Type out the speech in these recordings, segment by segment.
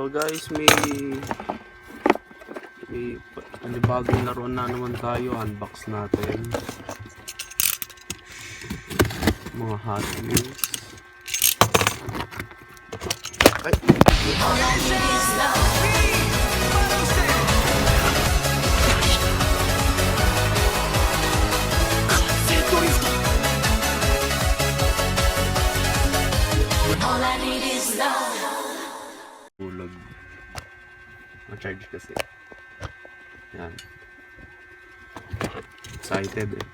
So guys, may panibagong laro na naman tayo. Unbox natin mga Hot Wheels. Ay! Tulog. Ma-charge kasi. Yan. Excited eh.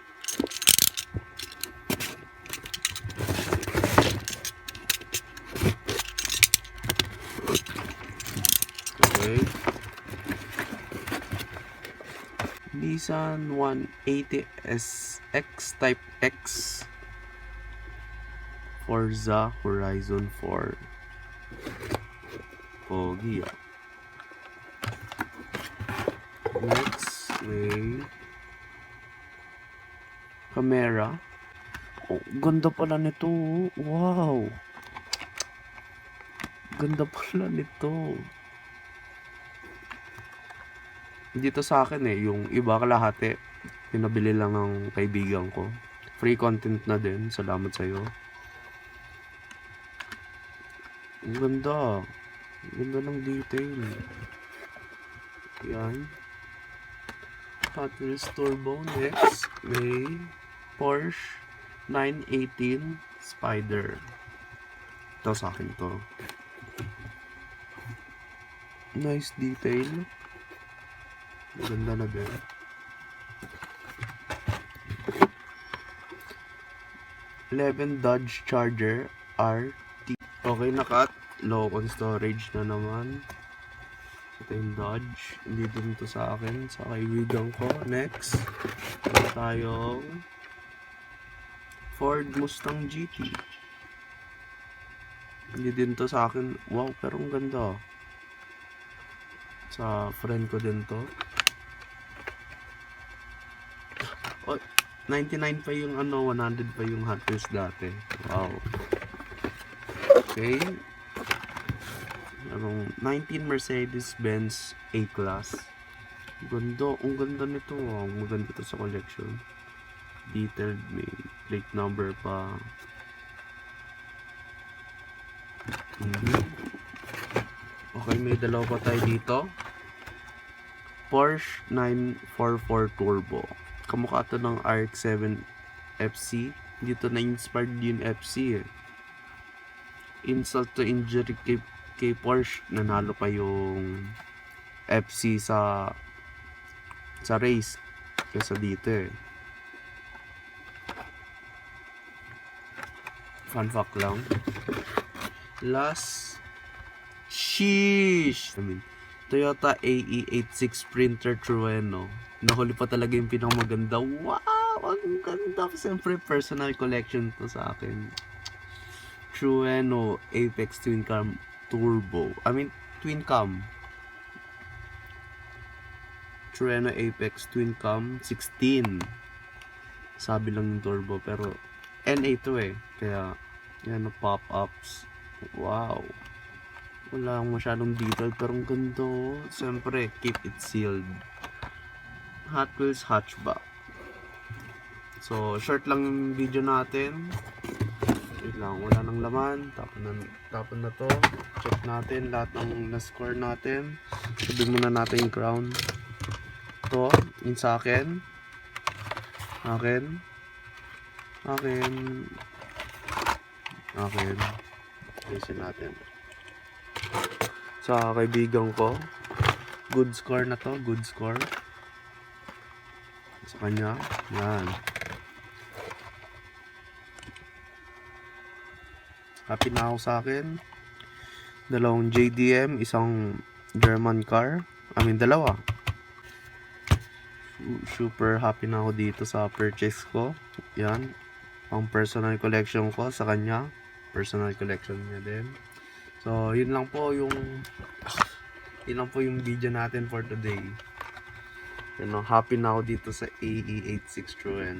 Okay. Nissan 180SX Type X Forza Horizon 4. Pogi ah. Next, may camera. Oh, ganda pala nito. Wow. Ganda pala nito. Dito sa akin eh, yung iba kalahati pinabili lang ng kaibigan ko. Free content na din. Salamat sa iyo. Ang ganda. Ang ganda ng detail. Yan. Hot Wheels Turbo. Next, may Porsche 918 Spider. Ito sa akin to. Nice detail. Ganda na din. Dodge Charger RT. Okay na cut. Low on storage na naman. Ito yung Dodge. Hindi din to sa akin. Sa kaibigan ko. Next. Ito tayong Ford Mustang GT. Hindi din to sa akin. Wow, pero ang ganda. Sa friend ko din to. Oh, 99 pa yung 100 pa yung Hot Wheels dati. Wow. Okay. Merong 19 Mercedes-Benz A-Class. Ganda. Ang ganda nito. Ang maganda ito sa collection. Detailed. May plate number pa. Okay, may dalawa pa tayo dito. Porsche 944 Turbo. Kamukha ito ng RX-7 FC. Dito na-inspired yung FC eh. Insult to injury kay Porsche. Nanalo pa yung FC sa race kaysa dito eh. Fun fact lang. Last, sheesh! Toyota ae86 Sprinter Trueno. Nahuli pa talaga yung pinakamaganda. Wow! Ang ganda. Siyempre, personal collection to sa akin. Trueno Apex Twin Cam Turbo. Twin Cam. Trueno Apex Twin Cam 16. Sabi lang yung turbo. Pero, NA to eh. Kaya, yan, pop-ups. Wow. Wala akong masyadong detail pero ang ganda. Siyempre, keep it sealed. Hot Wheels hatchback. So, short lang yung video natin. Wait lang, wala nang laman. Tapon na to. Check natin lahat ng na-score natin. Sabihin muna natin yung crown. Ito, yun sa akin. Akin. Ayusin natin. Sa kaibigan ko, good score na to. Good score. Sa kanya, yan. Happy na ako sa akin. Dalawang JDM, isang German car. Dalawa. Super happy na ako dito sa purchase ko. Yan. Ang personal collection ko sa kanya. Personal collection niya din. So, yun lang po yung video natin for today. Happy na ako dito sa ae86 trueno.